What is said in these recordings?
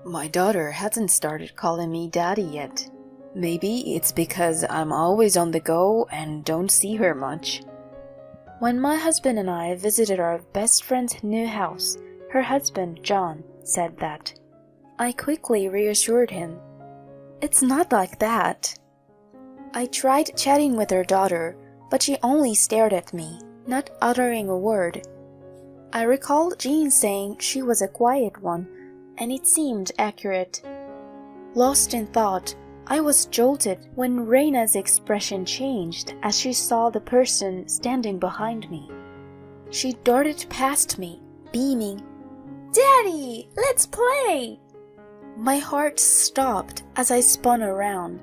My daughter hasn't started calling me daddy yet. Maybe it's because I'm always on the go and don't see her much. When my husband and I visited our best friend's new house, her husband, John, said that. I quickly reassured him. It's not like that. I tried chatting with her daughter, but she only stared at me, not uttering a word. I recalled Jean saying she was a quiet one, and it seemed accurate. Lost in thought, I was jolted when Reina's expression changed as she saw the person standing behind me. She darted past me, beaming, "Daddy, let's play!" My heart stopped as I spun around.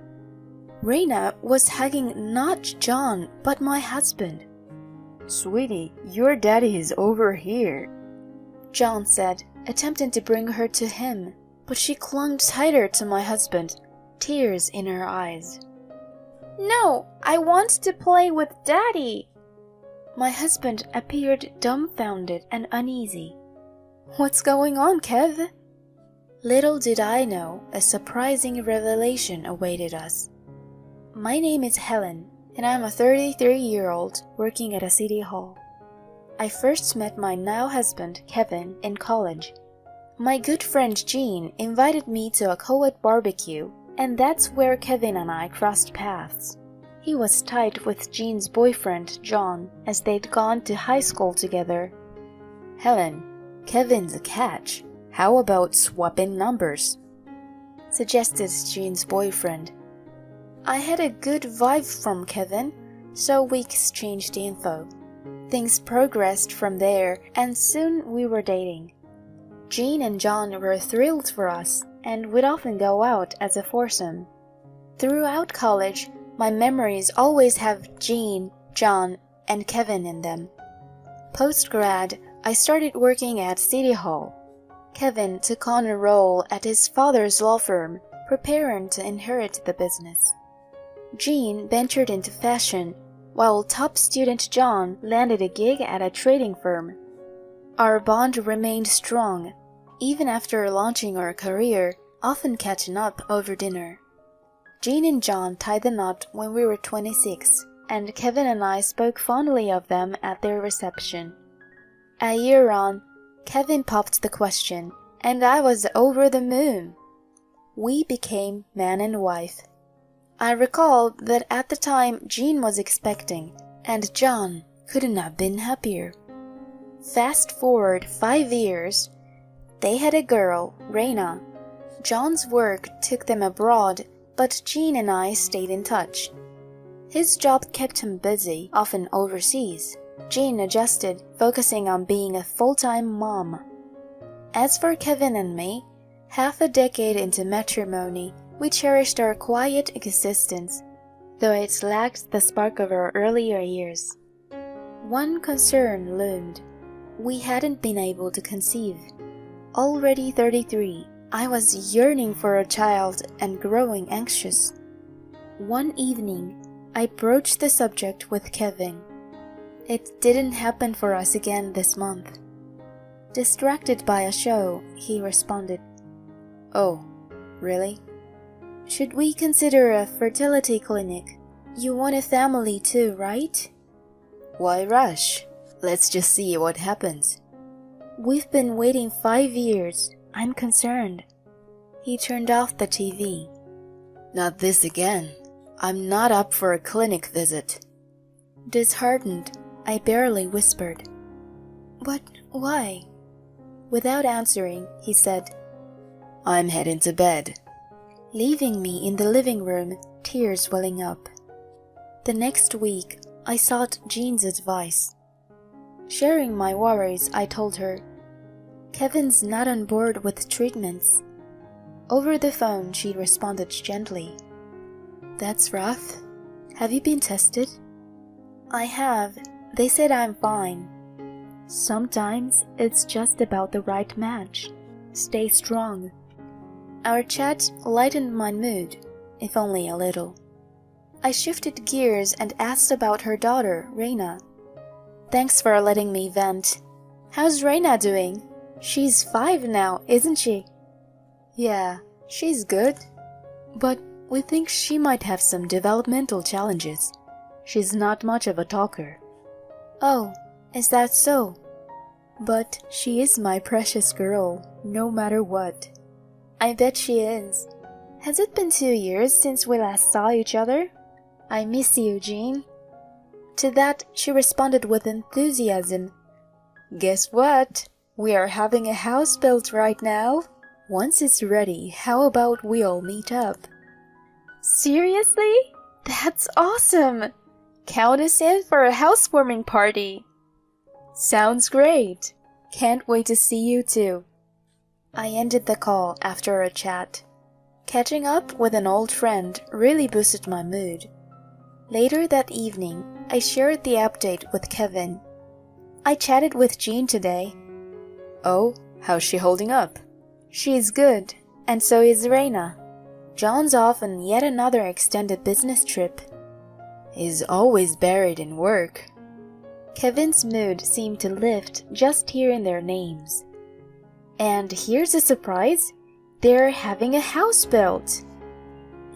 Reina was hugging not John, but my husband. "Sweetie, your daddy is over here," John said, attempting to bring her to him, but she clung tighter to my husband, tears in her eyes. "No, I want to play with Daddy!" My husband appeared dumbfounded and uneasy. "What's going on, Kev?" Little did I know a surprising revelation awaited us. My name is Helen, and I'm a 33-year-old working at a city hall. I first met my now husband, Kevin, in college. My good friend Jean invited me to a co-ed barbecue, and that's where Kevin and I crossed paths. He was tight with Jean's boyfriend, John, as they'd gone to high school together. "Helen, Kevin's a catch. How about swapping numbers?" suggested Jean's boyfriend. I had a good vibe from Kevin, so we exchanged info. Things progressed from there, and soon we were dating. Jean and John were thrilled for us, and would often go out as a foursome. Throughout college, my memories always have Jean, John, and Kevin in them. Post-grad, I started working at City Hall. Kevin took on a role at his father's law firm, preparing to inherit the business. Jean ventured into fashion, while top student John landed a gig at a trading firm. Our bond remained strong, even after launching our career, often catching up over dinner. Jean and John tied the knot when we were 26, and Kevin and I spoke fondly of them at their reception. A year on, Kevin popped the question, and I was over the moon. We became man and wife. I recall that at the time Jean was expecting, and John couldn't have been happier. Fast forward 5 years, they had a girl, Reina. John's work took them abroad, but Jean and I stayed in touch. His job kept him busy, often overseas. Jean adjusted, focusing on being a full-time mom. As for Kevin and me, half a decade into matrimony, we cherished our quiet existence, though it lacked the spark of our earlier years. One concern loomed. We hadn't been able to conceive. Already 33, I was yearning for a child and growing anxious. One evening, I broached the subject with Kevin. It didn't happen for us again this month. Distracted by a show, he responded, "Oh, really? Should we consider a fertility clinic? You want a family too, right?" "Why rush? Let's just see what happens." "We've been waiting 5 years. I'm concerned." He turned off the TV. "Not this again. I'm not up for a clinic visit." Disheartened, I barely whispered, "But why?" Without answering, he said, "I'm heading to bed," leaving me in the living room, tears welling up. The next week, I sought Jean's advice. Sharing my worries, I told her, "Kevin's not on board with treatments." Over the phone, she responded gently, "That's rough. Have you been tested?" "I have. They said I'm fine." "Sometimes it's just about the right match. Stay strong." Our chat lightened my mood, if only a little. I shifted gears and asked about her daughter, Reina. "Thanks for letting me vent. How's Reina doing? She's 5 now, isn't she?" Yeah, she's good. But we think she might have some developmental challenges. She's not much of a talker. Oh, is that so? But she is my precious girl, no matter what. I bet she is. Has it been 2 years since we last saw each other? I miss you, Jean. To that, she responded with enthusiasm. Guess what? We are having a house built right now. Once it's ready, how about we all meet up? Seriously? That's awesome! Count us in for a housewarming party. Sounds great. Can't wait to see you too. I ended the call after a chat. Catching up with an old friend really boosted my mood. Later that evening, I shared the update with Kevin. I chatted with Jean today. Oh, how's she holding up? She's good, and so is Reina. John's off on yet another extended business trip. He's always buried in work. Kevin's mood seemed to lift just hearing their names. And here's a surprise. They're having a house built.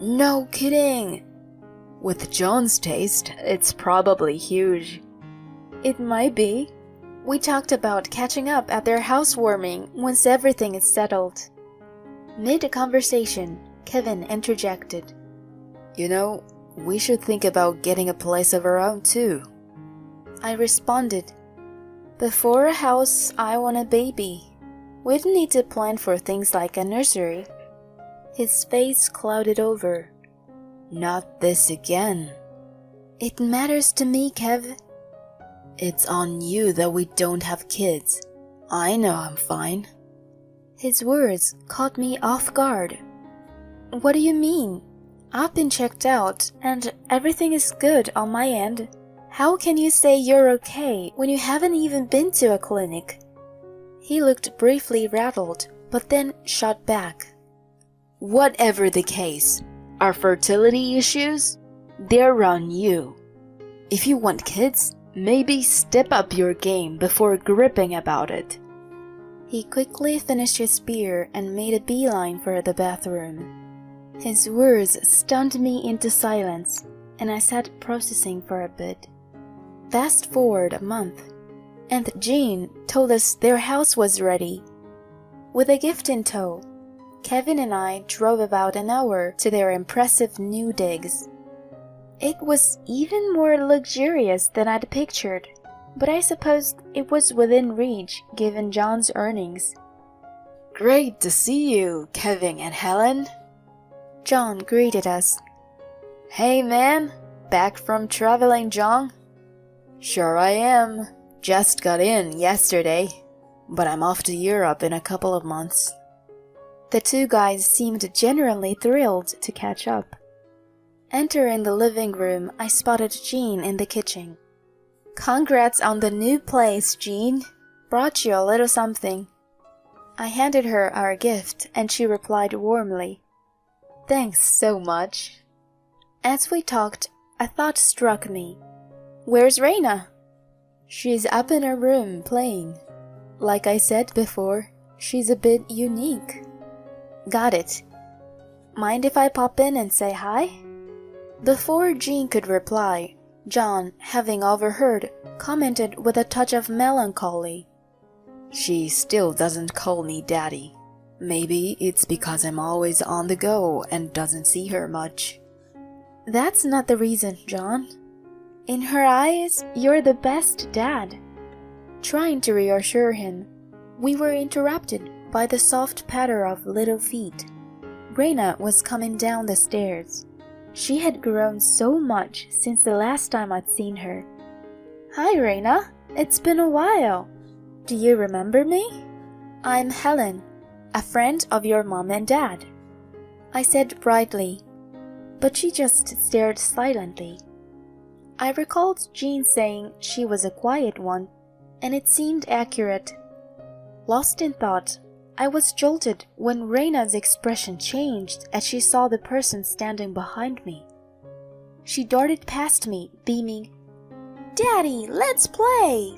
No kidding. With John's taste, it's probably huge. It might be. We talked about catching up at their housewarming once everything is settled. Mid-conversation, Kevin interjected. You know, we should think about getting a place of our own too. I responded, before a house, I want a baby. We'd need to plan for things like a nursery. His face clouded over. Not this again. It matters to me, Kev. It's on you that we don't have kids. I know I'm fine. His words caught me off guard. What do you mean? I've been checked out, and everything is good on my end. How can you say you're okay when you haven't even been to a clinic? He looked briefly rattled, but then shot back. Whatever the case, our fertility issues, they're on you. If you want kids, maybe step up your game before gripping about it. He quickly finished his beer and made a beeline for the bathroom. His words stunned me into silence, and I sat processing for a bit. Fast forward a month, and Jean told us their house was ready. With a gift in tow, Kevin and I drove about an hour to their impressive new digs. It was even more luxurious than I'd pictured, but I supposed it was within reach given John's earnings. Great to see you, Kevin and Helen. John greeted us. Hey man, back from traveling, John? Sure I am. Just got in yesterday, but I'm off to Europe in a couple of months. The two guys seemed genuinely thrilled to catch up. Entering the living room, I spotted Jean in the kitchen. Congrats on the new place, Jean. Brought you a little something. I handed her our gift, and she replied warmly, Thanks so much. As we talked, a thought struck me. Where's Reina? She's up in her room playing. Like I said before, she's a bit unique. Got it. Mind if I pop in and say hi? Before Jean could reply, John, having overheard, commented with a touch of melancholy. She still doesn't call me daddy. Maybe it's because I'm always on the go and doesn't see her much. That's not the reason, John. In her eyes, you're the best dad. Trying to reassure him, we were interrupted by the soft patter of little feet. Reina was coming down the stairs. She had grown so much since the last time I'd seen her. Hi, Reina. It's been a while. Do you remember me? I'm Helen, a friend of your mom and dad, I said brightly, but she just stared silently. I recalled Jean saying she was a quiet one, and it seemed accurate. Lost in thought, I was jolted when Reina's expression changed as she saw the person standing behind me. She darted past me, beaming, Daddy, let's play!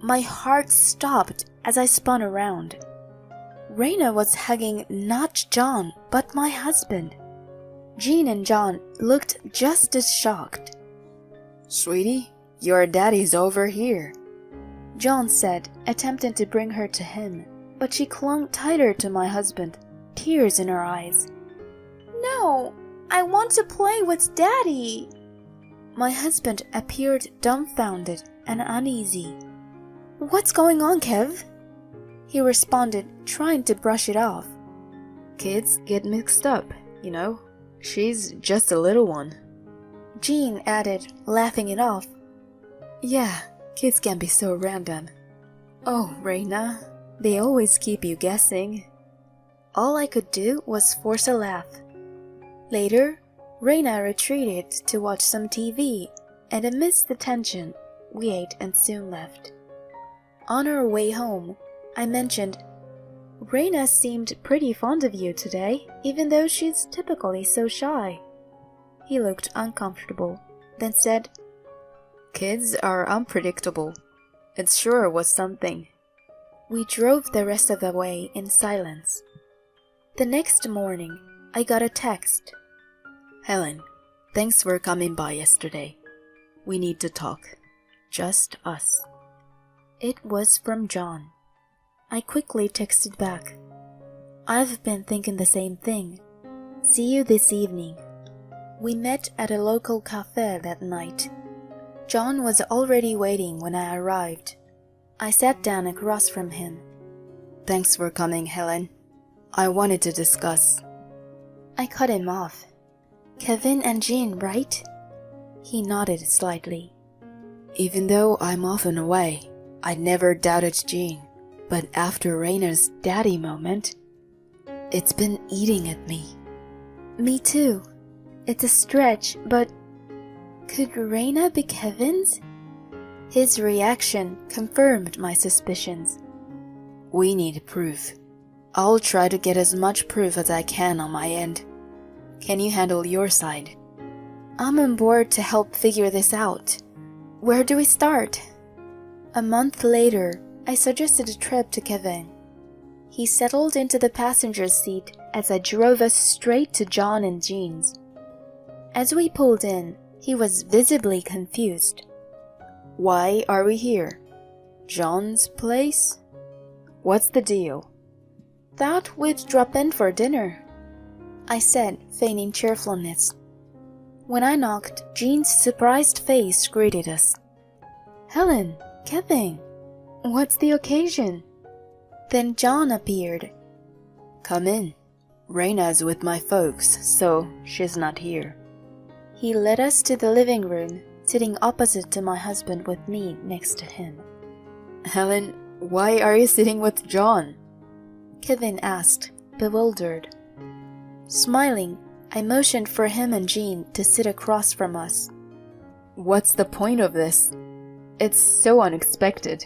My heart stopped as I spun around. Reina was hugging not John, but my husband. Jean and John looked just as shocked. Sweetie, your daddy's over here, John said, attempting to bring her to him, but she clung tighter to my husband, tears in her eyes. No, I want to play with Daddy. My husband appeared dumbfounded and uneasy. What's going on, Kev? He responded, trying to brush it off. Kids get mixed up, you know. She's just a little one. Jean added, laughing it off. Yeah, kids can be so random. Oh, Reina, they always keep you guessing. All I could do was force a laugh. Later, Reina retreated to watch some TV, and amidst the tension, we ate and soon left. On our way home, I mentioned, Reina seemed pretty fond of you today, even though she's typically so shy. He looked uncomfortable, then said, Kids are unpredictable. It sure was something. We drove the rest of the way in silence. The next morning, I got a text. Helen, thanks for coming by yesterday. We need to talk. Just us. It was from John. I quickly texted back. I've been thinking the same thing. See you this evening. We met at a local cafe that night. John was already waiting when I arrived. I sat down across from him. Thanks for coming, Helen. I wanted to discuss. I cut him off. Kevin and Jean, right? He nodded slightly. Even though I'm often away, I never doubted Jean. But after Raina's daddy moment, it's been eating at me. Me too. It's a stretch, but could Reina be Kevin's? His reaction confirmed my suspicions. We need proof. I'll try to get as much proof as I can on my end. Can you handle your side? I'm on board to help figure this out. Where do we start? A month later, I suggested a trip to Kevin. He settled into the passenger seat as I drove us straight to John and Jean's. As we pulled in, he was visibly confused. Why are we here? John's place? What's the deal? Thought we'd drop in for dinner, I said, feigning cheerfulness. When I knocked, Jean's surprised face greeted us. Helen, Kevin, what's the occasion? Then John appeared. Come in. Reina's with my folks, so she's not here. He led us to the living room, sitting opposite to my husband with me next to him. Helen, why are you sitting with John? Kevin asked, bewildered. Smiling, I motioned for him and Jean to sit across from us. What's the point of this? It's so unexpected.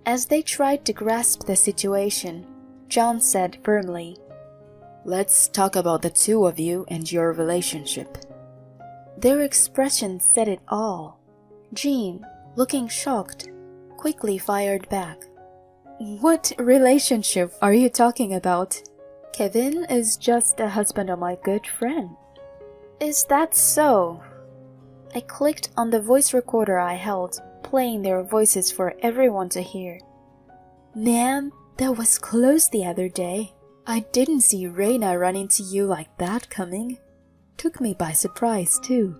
As they tried to grasp the situation, John said firmly, Let's talk about the two of you and your relationship. Their expressions said it all. Jean, looking shocked, quickly fired back. What relationship are you talking about? Kevin is just a husband of my good friend. Is that so? I clicked on the voice recorder I held, playing their voices for everyone to hear. Man, that was close the other day. I didn't see Reina run into you like that coming. Took me by surprise, too.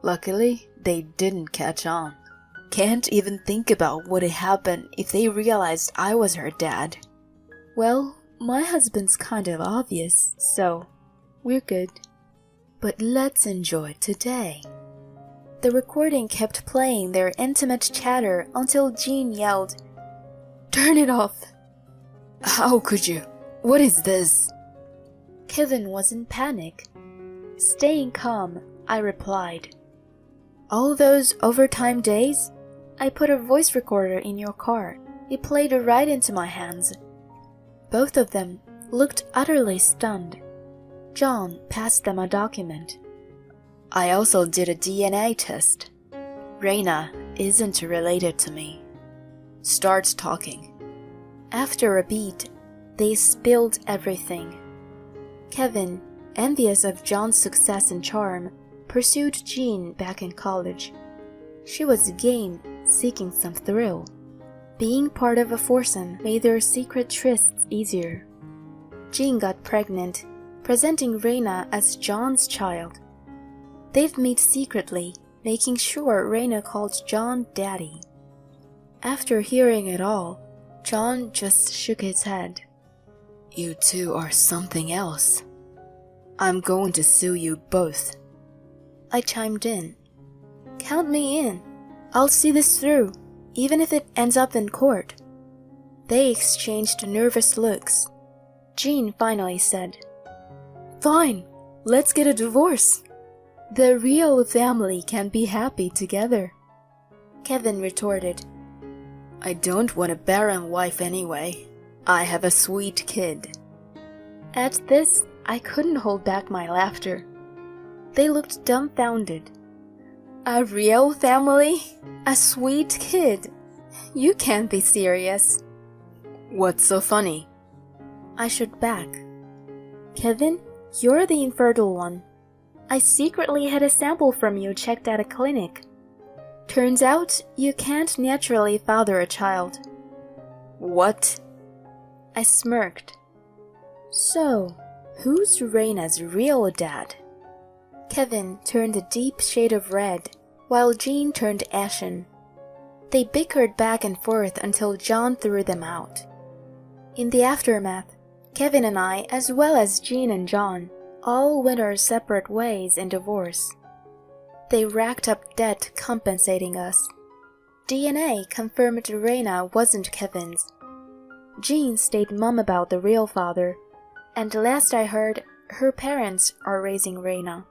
Luckily, they didn't catch on. Can't even think about what had happened if they realized I was her dad. Well, my husband's kind of obvious, so we're good. But let's enjoy today. The recording kept playing their intimate chatter until Jean yelled, Turn it off! How could you? What is this? Kevin was in panic. Staying calm, I replied, All those overtime days, I put a voice recorder in your car. It played right into my hands. Both of them looked utterly stunned. John passed them a document. I also did a DNA test. Reina isn't related to me. Start talking. After a beat, They spilled everything. Kevin, envious of John's success and charm, pursued Jean back in college. She was game, seeking some thrill. Being part of a foursome made their secret trysts easier. Jean got pregnant, presenting Raina as John's child. They'd meet secretly, making sure Raina called John Daddy. After hearing it all, John just shook his head. You two are something else. I'm going to sue you both. I chimed in. Count me in. I'll see this through, even if it ends up in court. They exchanged nervous looks. Jean finally said, Fine, let's get a divorce. The real family can be happy together. Kevin retorted, I don't want a barren wife anyway. I have a sweet kid. At this, I couldn't hold back my laughter. They looked dumbfounded. A real family? A sweet kid? You can't be serious. What's so funny? I shook back. Kevin, you're the infertile one. I secretly had a sample from you checked at a clinic. Turns out you can't naturally father a child. What? I smirked. So, who's Raina's real dad? Kevin turned a deep shade of red, while Jean turned ashen. They bickered back and forth until John threw them out. In the aftermath, Kevin and I, as well as Jean and John, all went our separate ways in divorce. They racked up debt compensating us. DNA confirmed Raina wasn't Kevin's. Jean stayed mum about the real father, and last I heard, her parents are raising Raina.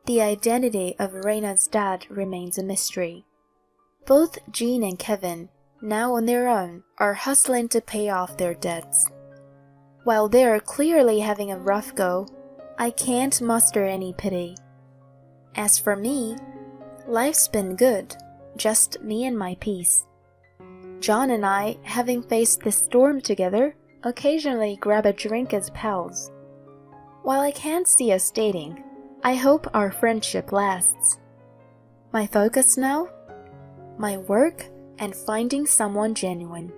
The identity of Raina's dad remains a mystery. Both Jean and Kevin, now on their own, are hustling to pay off their debts. While they're clearly having a rough go, I can't muster any pity. As for me, life's been good, just me and my peace. John and I, having faced the storm together, occasionally grab a drink as pals. While I can't see us dating, I hope our friendship lasts. My focus now? My work and finding someone genuine.